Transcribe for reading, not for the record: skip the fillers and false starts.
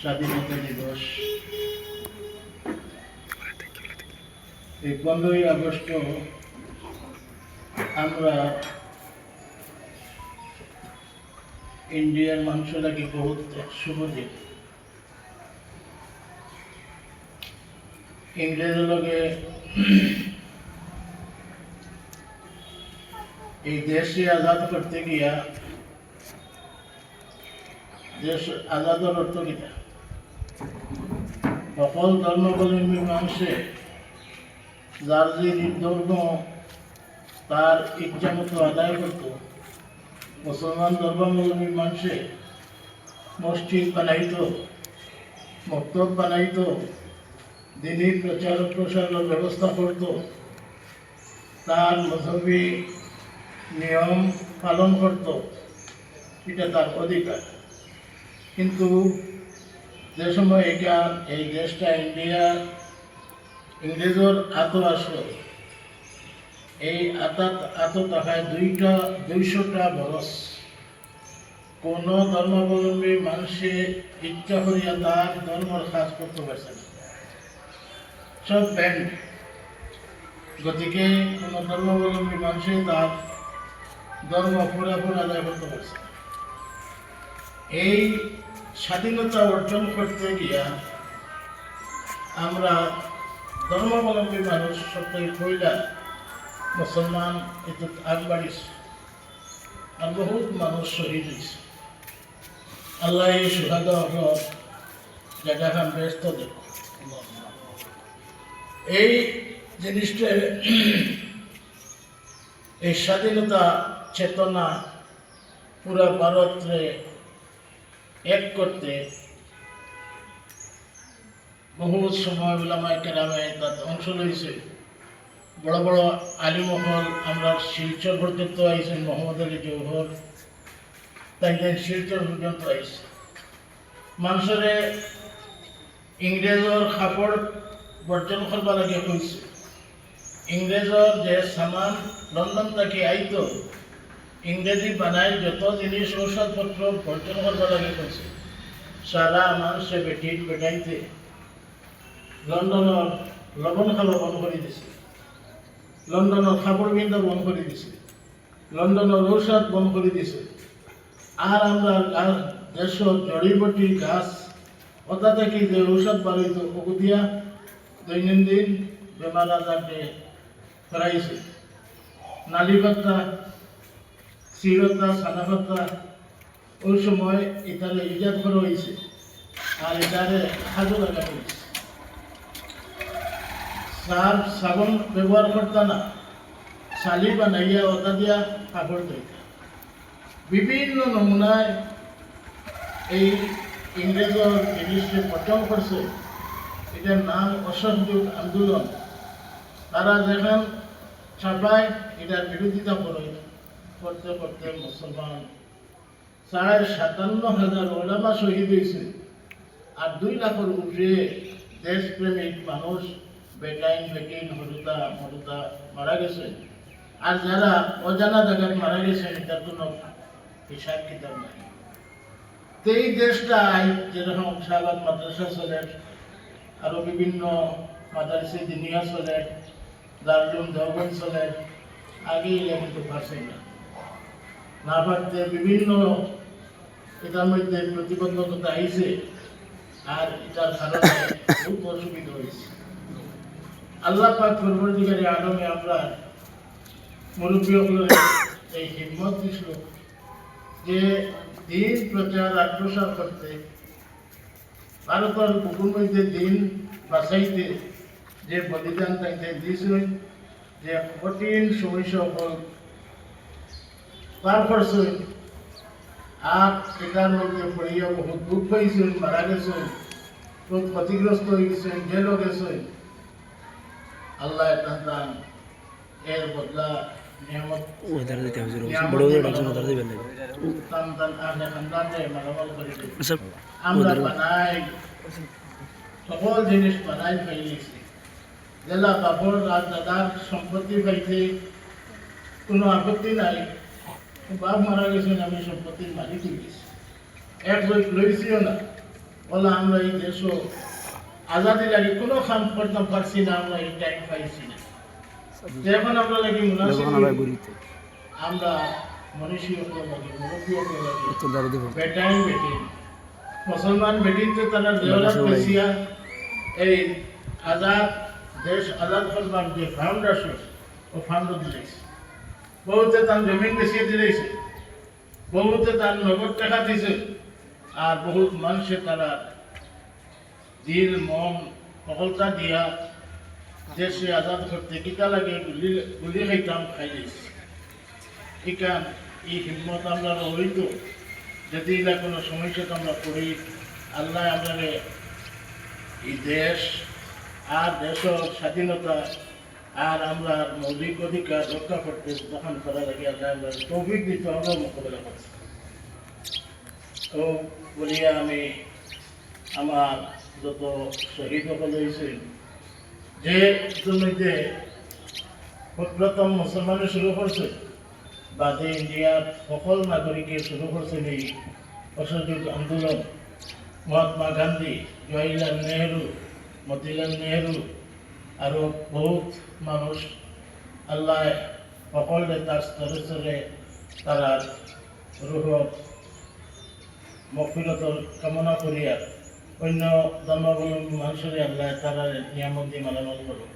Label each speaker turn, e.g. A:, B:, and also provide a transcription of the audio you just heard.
A: স্বাধীনতা দিবস। এই 15ই আগস্ট আমরা ইন্ডিয়ার মানুষেরাকে বহুত শুভ দিন। ইংরেজের লগে এই দেশে আজাদ করতে গিয়া, দেশ আজাদের অর্থ কিনা সকল ধর্মাবলম্বী মানুষে যার যে ধর্ম তার ইচ্ছা মতো আদায় করত। মুসলমান ধর্মাবলম্বী মানুষে মসজিদ বানাইত, মক্তব বানাইত, দিনী প্রচার প্রসারের ব্যবস্থা করত, তার মজহবী নিয়ম পালন করত, এটা তার অধিকার। কিন্তু যে সময় এই দেশটা ইন্ডিয়া ইংরেজের আত আসলো, এই আত টাকায় 200টা বরস কোনো ধর্মাবলম্বী মানুষে ইচ্ছা করিয়া তার ধর্মের কাজ করতে পারছে না, সব ব্যান্ড। গতিকে কোনো ধর্মাবলম্বী মানুষে তার ধর্ম পুরাপুর আদায় করতে পারছে। এই স্বাধীনতা অর্জন করতে গিয়া আমরা ধর্মাবলম্বী মানুষ সবটাই কইলা মুসলমান এত আগবাড়িছে, আর বহুত মানুষ শহীদ হয়েছে। আল্লাহ এই সুহাদা জায়গাখান ব্যস্ত দেব। এই জিনিসটা, এই স্বাধীনতা চেতনা পুরা ভারতরে এক করতে বহু সময় উলামায়ে কেরামে তার অংশ লইছে। বড় বড় আলিমহল আমরা শিলচর পর্যন্ত আইছেন, মোহাম্মদ আলী জৌহর তাই শিলচর পর্যন্ত আইছে। মানুষের ইংরেজর কাপড় বর্জন করবার লাগে কইছে। ইংরেজর যে সামান লন্ডন থেকে আইত, ইংরেজি বানায় যত জিনিস ঔষধপত্র বর্জন করবার লাগে কইছে। সারা মানুষে বেটাইতে লন্ডনের লবণ খাওয়া বন্ধ করে দিছে, লন্ডনের কাপড় বিন্দা বন্ধ করে দিছে, লন্ডনের ঔষধ বন্ধ করে দিছে। আর আমরা দেশের জড়িবটি গাছ ওটা থেকে যে ঔষধ বাড়িত ওকে দিয়া দৈনন্দিন বেমার আজারকে ফেরাইছে। নালি পাত্তা, চিরতা, সানা পাত্তা ওই সময় এটারে ইজাদ করা হয়েছে, আর এটারে হাজু লাগা হয়েছে। সাবন ব্যবহার করতা না, শালি বানাইয়া ওটা দিয়া কাপড় ধুইতা। বিভিন্ন নমুনায় এই ইংরেজর জিনিসকে পচন করছে। এটার নাম অসহযোগ আন্দোলন। তারা যেখান ছাপায় এটার বিরোধিতা করতে করতে মুসলমান 57,000 ওলামা শহীদ হয়েছে, আর 2 লাখের উপরে দেশপ্রেমিক মানুষ বেকিন হরুতা মরুতা মারা গেছে। আর যারা অজানা জায়গায় মারা গেছে এটার কোনো হিসাব কিতাব নাই। এই দেশটা যেরকম শাহবাগ মাদ্রাসা চলে, আরো বিভিন্ন মাদ্রাসা দিনিয়া চলে, দারুল দেওবন্দ চলে, আগে এগুলো কিন্তু পারছে না পারতে বিভিন্ন এটার মধ্যে প্রতিবন্ধকতা আইছে, আর এটার কারণে খুব অসুবিধা হয়েছে। আল্লাহ পাক পরবর্তীকালে আলমে আমরা মুরব্বী এই হিম্মত দিছিল যে দিন প্রচার আর প্রসার করতে, ভারতের বুকুর মধ্যে দিন বাঁচাইতে যে বলিদান তাইতে দিয়েছিলেন, যে কঠিন সময় সকল পার করছেন, আর এটার মধ্যে পড়িয়া বহুত দুঃখ পাইছেন, মারা গেছেন, খুব ক্ষতিগ্রস্ত হয়ে গেছেন, জেলও গেছেন। আল্লাহ তাআলা এর বদলা নিয়ামত আমরা বানাই, সকল জিনিস বানাই ফেলেছি। জেলা বাবর দাদার সম্পত্তি পাইতে কোনো আপত্তি নাই, বাপ মারা গেছেন, আমি সম্পত্তির মালিক হয়ে গেছি, এক লইছিও না, বলে আমরা এই দেশও আজাদি লাগে কোনো কাম করতে পারছি না, আমরা এই টাইম পাইছি না। এখন আমরা লাগি মুনাসিব আমরা মনীষী লাগে মুরব্বী লাগে বেটাইন বেটিন মুসলমান বেটিন তো তারা দেওয়ালা পেশিয়া এই আজাদ দেশ আজাদ করবার যে ফাউন্ডেশন ও ফান্ড দিয়েছে, বহুতে তার জমিন বেশিয়ে দিয়েছে, বহুতে তার নগদ টাকা দিয়েছে, আর বহুত মানুষে তারা দিল মন সকলতা দিয়া দেশে আজাদ করতে টিকা লাগে গুলি খাইতাম খাই দিয়েছে। ইকান এই হিম্মত আমরা হইত যদি এলা কোনো সমস্যা আমরা করি, আল্লাহ আমাদের এই দেশ আর দেশের স্বাধীনতা আর আমরা মৌলিক অধিকার রক্ষা করতে যখন করা লাগে আল্লাহ আমরা তৌফিক দিতে আমরা মোকাবেলা করছি। তো বলিয়া আমি আমার যত শহীদ সকল হয়েছে যে মধ্যে প্রথম মুসলমানে শুরু করছে, বাদে ইন্ডিয়ার সকল নাগরিকে শুরু করছেন এই অসহযোগ আন্দোলন। মহাত্মা গান্ধী, জওয়াহরলাল নেহরু, মতিলাল নেহরু আরও বহুত মানুষ, আল্লাহ সকলে তার স্তরে স্তরে তারা রুহ মগফিরতর কামনা করিয়া অন্য ধর্মাবলম্বী মানুষের আল্লাহ তারা নিয়ামত দিয়ে মালামাল করুন।